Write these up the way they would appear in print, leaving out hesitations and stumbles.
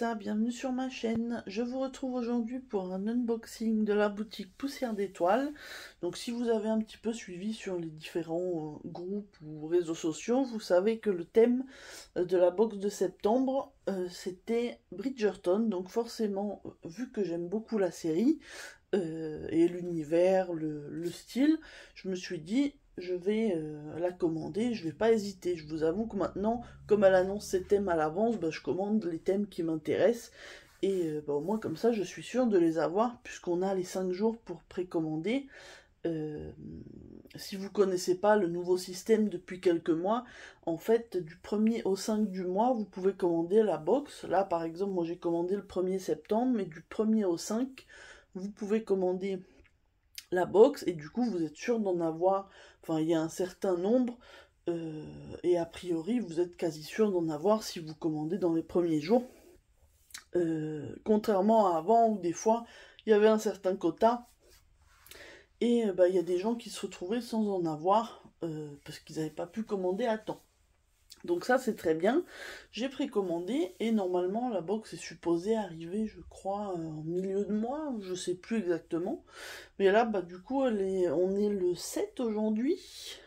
Vanessa, bienvenue sur ma chaîne. Je vous retrouve aujourd'hui pour un unboxing de la boutique Poussière d'Étoiles. Donc si vous avez un petit peu suivi sur les différents groupes ou réseaux sociaux, vous savez que le thème de la box de septembre, c'était Bridgerton. Donc forcément, vu que j'aime beaucoup la série et l'univers, le style, je me suis dit... je vais la commander, je vais pas hésiter. Je vous avoue que maintenant, comme elle annonce ses thèmes à l'avance, je commande les thèmes qui m'intéressent. Et au moins comme ça, je suis sûre de les avoir, puisqu'on a les 5 jours pour précommander. Si vous connaissez pas le nouveau système depuis quelques mois, en fait, du 1er au 5 du mois, vous pouvez commander la box. Là, par exemple, moi j'ai commandé le 1er septembre, mais du 1er au 5, vous pouvez commander la box et du coup vous êtes sûr d'en avoir, enfin il y a un certain nombre et a priori vous êtes quasi sûr d'en avoir si vous commandez dans les premiers jours, contrairement à avant où des fois il y avait un certain quota et il y a des gens qui se retrouvaient sans en avoir parce qu'ils n'avaient pas pu commander à temps. Donc ça c'est très bien, j'ai précommandé et normalement la box est supposée arriver je crois en milieu de mois, je sais plus exactement. Mais là du coup on est le 7 aujourd'hui,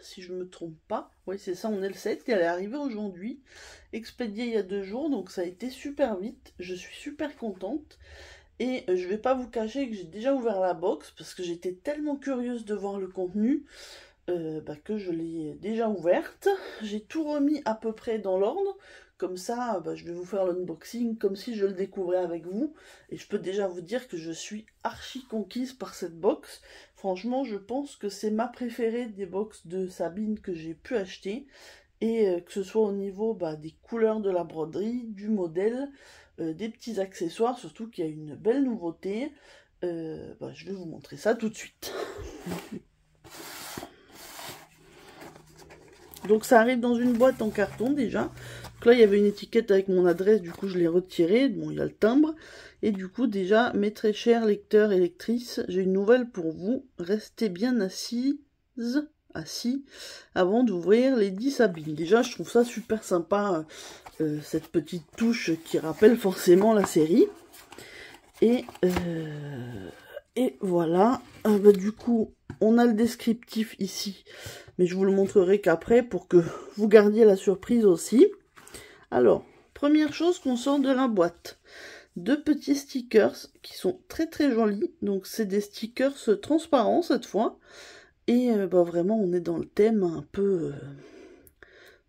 si je me trompe pas. Oui c'est ça, on est le 7, elle est arrivée aujourd'hui, expédiée il y a 2 jours, donc ça a été super vite, je suis super contente. Et je vais pas vous cacher que j'ai déjà ouvert la box parce que j'étais tellement curieuse de voir le contenu. Que je l'ai déjà ouverte. J'ai tout remis à peu près dans l'ordre. Comme ça, je vais vous faire l'unboxing comme si je le découvrais avec vous. Et je peux déjà vous dire que je suis archi conquise par cette box. Franchement, je pense que c'est ma préférée des box de Sabine que j'ai pu acheter. Et que ce soit au niveau des couleurs de la broderie, du modèle, des petits accessoires, surtout qu'il y a une belle nouveauté. Je vais vous montrer ça tout de suite. Donc ça arrive dans une boîte en carton déjà. Donc là il y avait une étiquette avec mon adresse, du coup je l'ai retirée. Bon, il y a le timbre. Et du coup déjà, mes très chers lecteurs et lectrices, j'ai une nouvelle pour vous. Restez bien assis avant d'ouvrir Lady Sabine. Déjà je trouve ça super sympa, cette petite touche qui rappelle forcément la série. Et voilà, du coup on a le descriptif ici, mais je vous le montrerai qu'après pour que vous gardiez la surprise aussi. Alors, première chose qu'on sort de la boîte, 2 petits stickers qui sont très très jolis. Donc c'est des stickers transparents cette fois. Et vraiment on est dans le thème un peu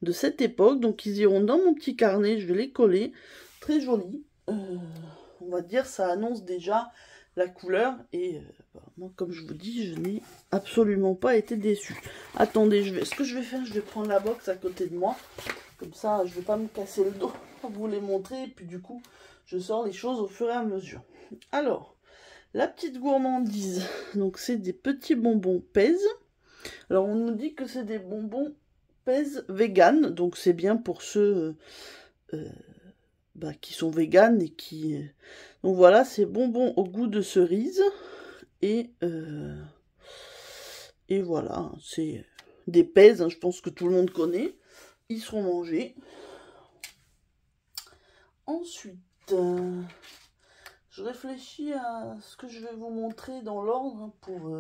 de cette époque. Donc ils iront dans mon petit carnet, je vais les coller. Très jolis. On va dire ça annonce déjà la couleur et moi comme je vous dis je n'ai absolument pas été déçue. Attendez, ce que je vais faire, je vais prendre la box à côté de moi, comme ça je vais pas me casser le dos pour vous les montrer et puis du coup je sors les choses au fur et à mesure. Alors la petite gourmandise, donc c'est des petits bonbons Pèse. Alors on nous dit que c'est des bonbons Pèse vegan, donc c'est bien pour ceux qui sont véganes et qui... Donc voilà, c'est bonbons au goût de cerise. Et voilà, c'est des Pèse, je pense que tout le monde connaît. Ils seront mangés. Ensuite, je réfléchis à ce que je vais vous montrer dans l'ordre pour...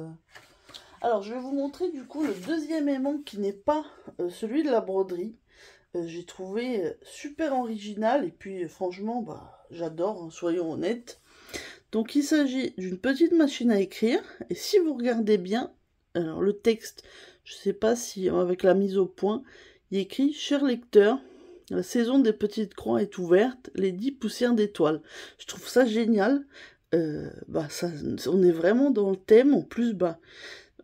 Alors, je vais vous montrer du coup le deuxième aimant qui n'est pas celui de la broderie. J'ai trouvé super original et puis franchement j'adore, hein, soyons honnêtes. Donc il s'agit d'une petite machine à écrire et si vous regardez bien, alors le texte, je sais pas si avec la mise au point, il est écrit: cher lecteur, la saison des petites croix est ouverte, les 10 poussières d'étoiles. Je trouve ça génial. On est vraiment dans le thème. En plus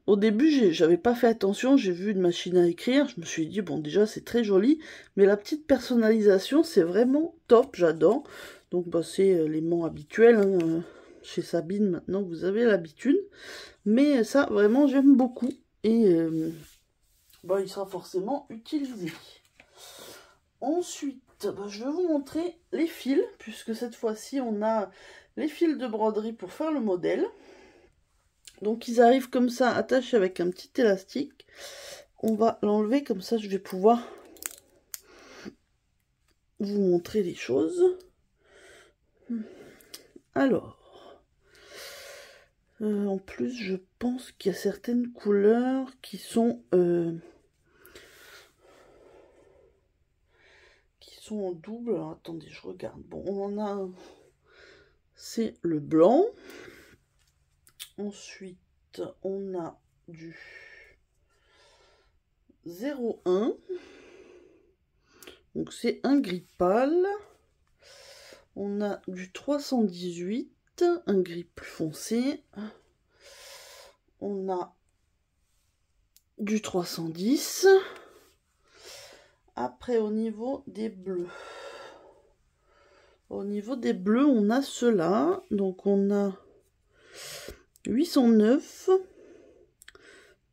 au début, j'avais pas fait attention, j'ai vu une machine à écrire, je me suis dit, bon, déjà, c'est très joli, mais la petite personnalisation, c'est vraiment top, j'adore. Donc, c'est l'aimant habituel, hein, chez Sabine, maintenant, vous avez l'habitude. Mais ça, vraiment, j'aime beaucoup, et il sera forcément utilisé. Ensuite, je vais vous montrer les fils, puisque cette fois-ci, on a les fils de broderie pour faire le modèle. Donc ils arrivent comme ça, attachés avec un petit élastique. On va l'enlever, comme ça je vais pouvoir vous montrer les choses. Alors, en plus, je pense qu'il y a certaines couleurs qui sont en double. Alors, attendez, je regarde. Bon, on en a un. C'est le blanc. Ensuite, on a du 01. Donc, c'est un gris pâle. On a du 318, un gris plus foncé. On a du 310. Après, au niveau des bleus. Au niveau des bleus, on a ceux-là. Donc, on a 809,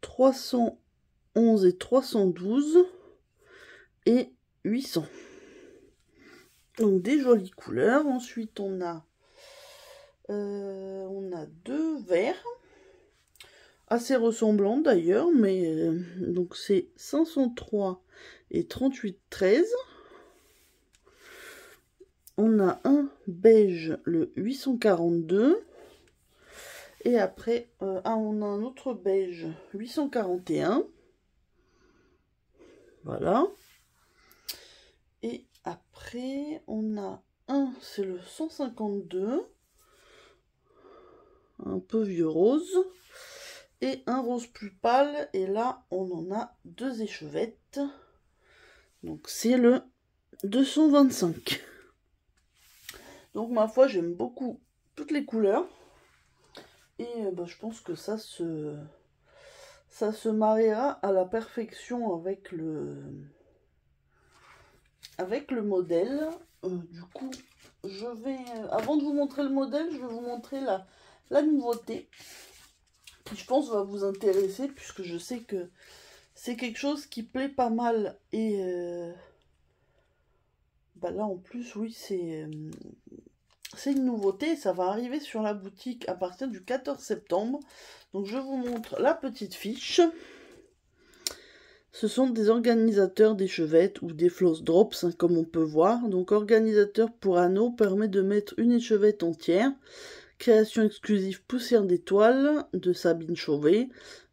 311 et 312 et 800. Donc, des jolies couleurs. Ensuite, on a deux verts. Assez ressemblants d'ailleurs, mais donc c'est 503 et 3813. On a un beige, le 842. Et après, on a un autre beige, 841. Voilà. Et après, on a un, c'est le 152. Un peu vieux rose. Et un rose plus pâle. Et là, on en a deux échevettes. Donc, c'est le 225. Donc, ma foi, j'aime beaucoup toutes les couleurs. Et je pense que ça se mariera à la perfection avec le modèle. Du coup, je vais, avant de vous montrer le modèle, je vais vous montrer la nouveauté. Qui, je pense, va vous intéresser, puisque je sais que c'est quelque chose qui plaît pas mal. Et là, en plus, oui, c'est une nouveauté, ça va arriver sur la boutique à partir du 14 septembre. Donc je vous montre la petite fiche. Ce sont des organisateurs d'échevettes ou des floss drops, hein, comme on peut voir. Donc organisateur pour anneaux permet de mettre une échevette entière. Création exclusive poussière d'étoiles de Sabine Chauvet.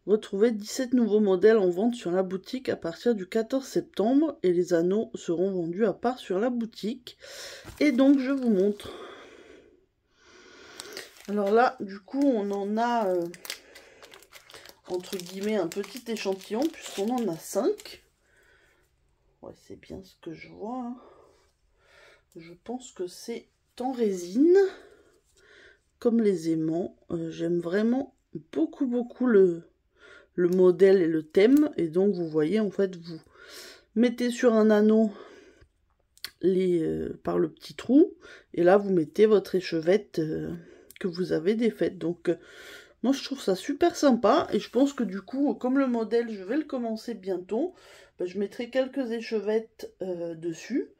Retrouvez 17 nouveaux modèles en vente sur la boutique à partir du 14 septembre. Et les anneaux seront vendus à part sur la boutique. Et donc je vous montre. Alors là, du coup, on en a, entre guillemets, un petit échantillon, puisqu'on en a 5. Ouais, c'est bien ce que je vois. Hein. Je pense que c'est en résine, comme les aimants. J'aime vraiment beaucoup le modèle et le thème. Et donc, vous voyez, en fait, vous mettez sur un anneau par le petit trou. Et là, vous mettez votre échevette que vous avez défaite. Donc, moi, je trouve ça super sympa. Et je pense que du coup, comme le modèle, je vais le commencer bientôt, je mettrai quelques échevettes dessus.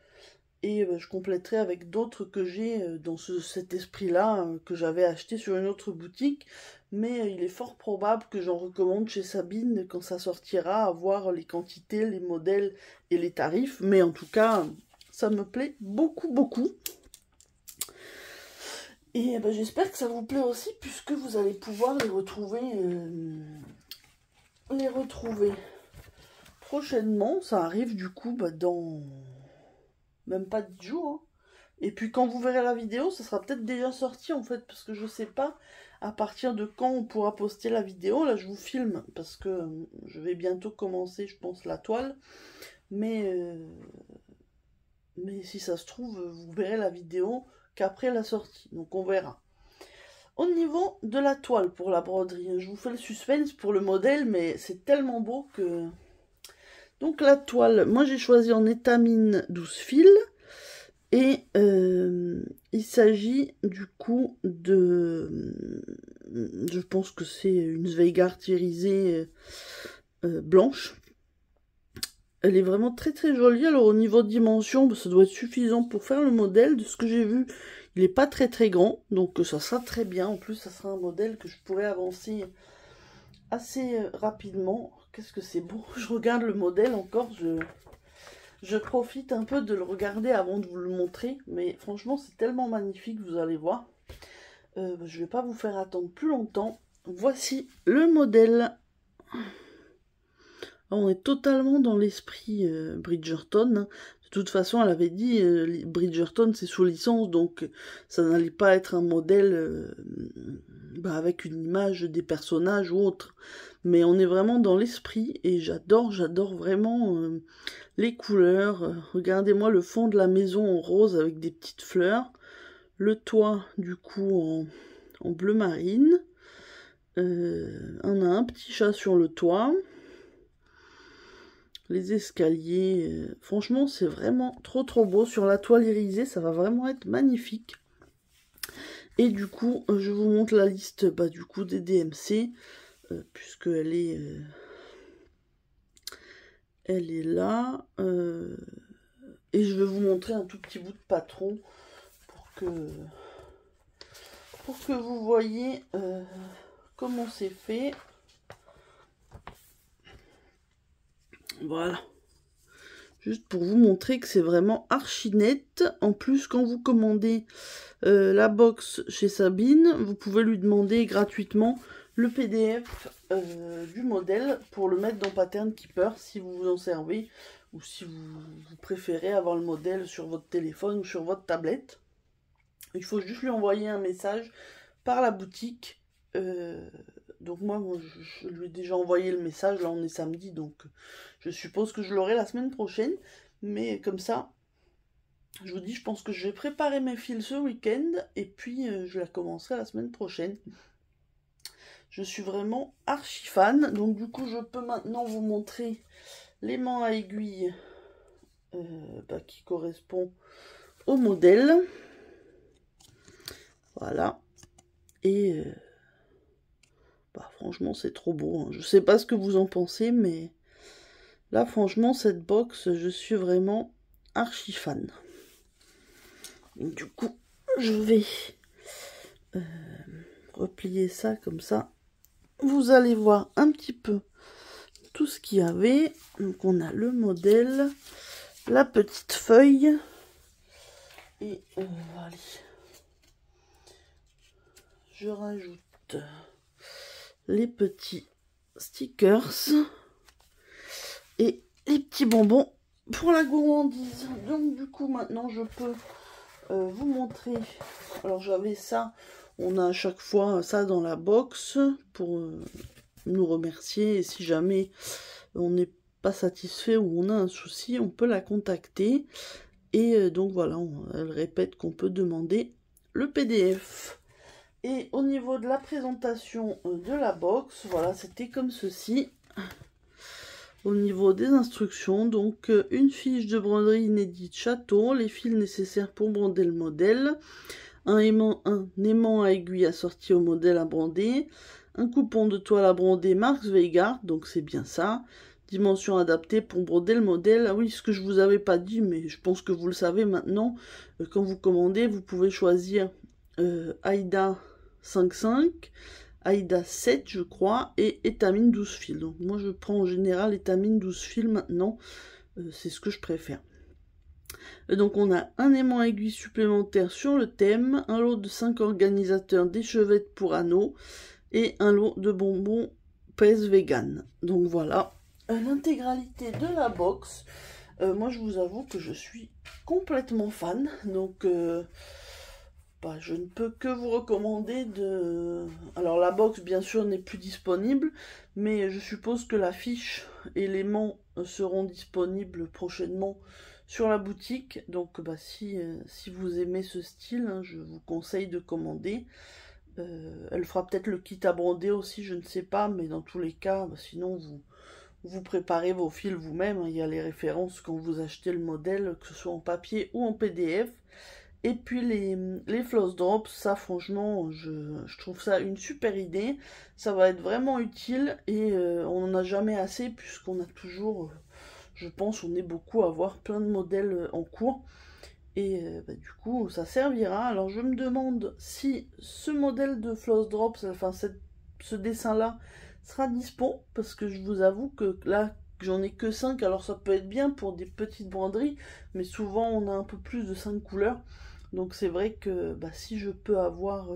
Et je compléterai avec d'autres que j'ai dans cet esprit-là, que j'avais acheté sur une autre boutique. Mais il est fort probable que j'en recommande chez Sabine quand ça sortira, à voir les quantités, les modèles et les tarifs. Mais en tout cas, ça me plaît beaucoup. Et j'espère que ça vous plaît aussi, puisque vous allez pouvoir les retrouver prochainement. Ça arrive du coup dans même pas 10 jours. Hein. Et puis quand vous verrez la vidéo, ça sera peut-être déjà sorti en fait, parce que je sais pas à partir de quand on pourra poster la vidéo. Là, je vous filme parce que je vais bientôt commencer, je pense, la toile. Mais si ça se trouve, vous verrez la vidéo qu'après la sortie. Donc on verra. Au niveau de la toile pour la broderie, je vous fais le suspense pour le modèle, mais c'est tellement beau que... Donc la toile, moi j'ai choisi en étamine 12 fils. Et il s'agit du coup de... Je pense que c'est une Zweigart irisée blanche. Elle est vraiment très jolie. Alors au niveau dimension, ça doit être suffisant pour faire le modèle. De ce que j'ai vu, il n'est pas très grand. Donc ça sera très bien. En plus, ça sera un modèle que je pourrais avancer assez rapidement. Qu'est-ce que c'est beau. Je regarde le modèle encore. Je profite un peu de le regarder avant de vous le montrer, mais franchement c'est tellement magnifique, vous allez voir. Je ne vais pas vous faire attendre plus longtemps. Voici le modèle. On est totalement dans l'esprit Bridgerton. De toute façon, elle avait dit, Bridgerton c'est sous licence, donc ça n'allait pas être un modèle avec une image des personnages ou autre. Mais on est vraiment dans l'esprit et j'adore vraiment les couleurs. Regardez-moi le fond de la maison en rose avec des petites fleurs. Le toit, du coup, en bleu marine. On a un petit chat sur le toit. Les escaliers, franchement c'est vraiment trop beau. Sur la toile irisée, ça va vraiment être magnifique. Et du coup, je vous montre la liste du coup des DMC, puisque elle est là. Et je vais vous montrer un tout petit bout de patron pour que vous voyez comment c'est fait. Voilà. Juste pour vous montrer que c'est vraiment archi net. En plus, quand vous commandez la box chez Sabine, vous pouvez lui demander gratuitement le PDF du modèle pour le mettre dans Pattern Keeper si vous vous en servez ou si vous préférez avoir le modèle sur votre téléphone ou sur votre tablette. Il faut juste lui envoyer un message par la boutique. Donc moi je lui ai déjà envoyé le message, là on est samedi, donc je suppose que je l'aurai la semaine prochaine, mais comme ça, je vous dis, je pense que je vais préparer mes fils ce week-end, et puis je la commencerai la semaine prochaine. Je suis vraiment archi fan, donc du coup je peux maintenant vous montrer l'aimant à aiguille qui correspond au modèle. Voilà, et... franchement, c'est trop beau. Hein. Je sais pas ce que vous en pensez, mais là, franchement, cette box, je suis vraiment archi fan. Donc, du coup, je vais replier ça comme ça. Vous allez voir un petit peu tout ce qu'il y avait. Donc, on a le modèle, la petite feuille. Et allez. Je rajoute les petits stickers et les petits bonbons pour la gourmandise. Donc du coup maintenant je peux vous montrer. Alors j'avais ça, on a à chaque fois ça dans la box pour nous remercier, et si jamais on n'est pas satisfait ou on a un souci, on peut la contacter. Et donc voilà, elle répète qu'on peut demander le PDF. Et au niveau de la présentation de la box, voilà, c'était comme ceci. Au niveau des instructions, donc une fiche de broderie inédite château, les fils nécessaires pour broder le modèle, un aimant à aiguille assorti au modèle à broder, un coupon de toile à broder Marx Veigard, donc c'est bien ça, dimension adaptée pour broder le modèle. Ah oui, ce que je vous avais pas dit, mais je pense que vous le savez maintenant, quand vous commandez, vous pouvez choisir Aïda 5,5, Aïda 7 je crois, et étamine 12 fils. Donc moi je prends en général étamine 12 fils maintenant, c'est ce que je préfère. Donc on a un aimant aiguille supplémentaire sur le thème, un lot de 5 organisateurs d'échevettes pour anneaux, et un lot de bonbons pèse vegan. Donc voilà, l'intégralité de la box. Moi je vous avoue que je suis complètement fan, donc je ne peux que vous recommander de... Alors la box bien sûr n'est plus disponible, mais je suppose que la fiche et l'aimant seront disponibles prochainement sur la boutique. Donc si vous aimez ce style, hein, je vous conseille de commander. Elle fera peut-être le kit à broder aussi, je ne sais pas, mais dans tous les cas, sinon vous préparez vos fils vous-même. Hein, il y a les références quand vous achetez le modèle, que ce soit en papier ou en PDF. Et puis les floss drops, ça franchement, je trouve ça une super idée. Ça va être vraiment utile et on n'en a jamais assez puisqu'on a toujours, je pense, on est beaucoup à avoir plein de modèles en cours. Et du coup, ça servira. Alors je me demande si ce modèle de floss drops, enfin ce dessin-là, sera dispo. Parce que je vous avoue que là, j'en ai que 5, alors ça peut être bien pour des petites broderies, mais souvent on a un peu plus de 5 couleurs. Donc c'est vrai que bah, si je peux avoir,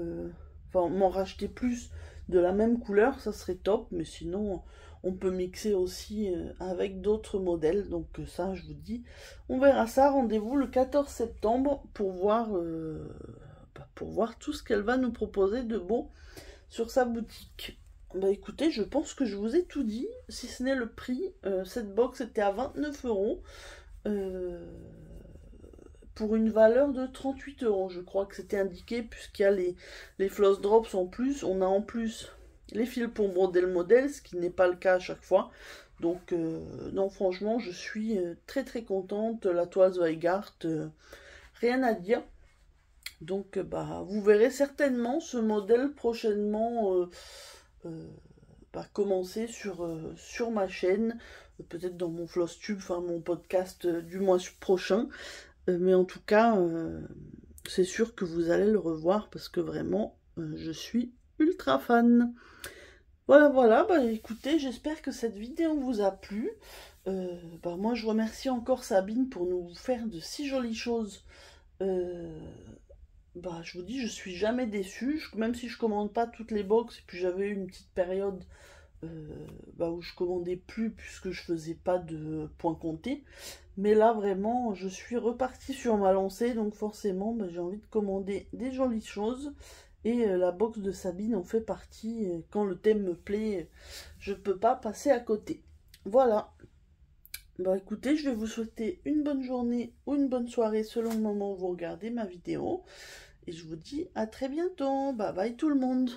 enfin m'en racheter plus de la même couleur, ça serait top, mais sinon on peut mixer aussi avec d'autres modèles. Donc ça je vous dis, on verra ça, rendez-vous le 14 septembre pour voir tout ce qu'elle va nous proposer de beau sur sa boutique. Bah écoutez, je pense que je vous ai tout dit, si ce n'est le prix. Cette box était à 29 euros. Pour une valeur de 38 euros. Je crois que c'était indiqué, puisqu'il y a les floss drops en plus. On a en plus les fils pour broder le modèle, ce qui n'est pas le cas à chaque fois. Donc, non, franchement, je suis très très contente. La toile Zweigart, rien à dire. Donc, bah, vous verrez certainement ce modèle prochainement commencer sur ma chaîne, peut-être dans mon Flosstube, enfin mon podcast du mois prochain. Mais en tout cas, c'est sûr que vous allez le revoir parce que vraiment, je suis ultra fan. Voilà, bah écoutez, j'espère que cette vidéo vous a plu. Moi, je remercie encore Sabine pour nous faire de si jolies choses. Je vous dis, je suis jamais déçue, même si je commande pas toutes les box, et puis j'avais eu une petite période où je commandais plus puisque je faisais pas de points comptés. Mais là vraiment je suis repartie sur ma lancée, donc forcément j'ai envie de commander des jolies choses. Et la box de Sabine en fait partie. Quand le thème me plaît, je peux pas passer à côté. Voilà. Bah écoutez, je vais vous souhaiter une bonne journée ou une bonne soirée selon le moment où vous regardez ma vidéo. Et je vous dis à très bientôt. Bye bye tout le monde.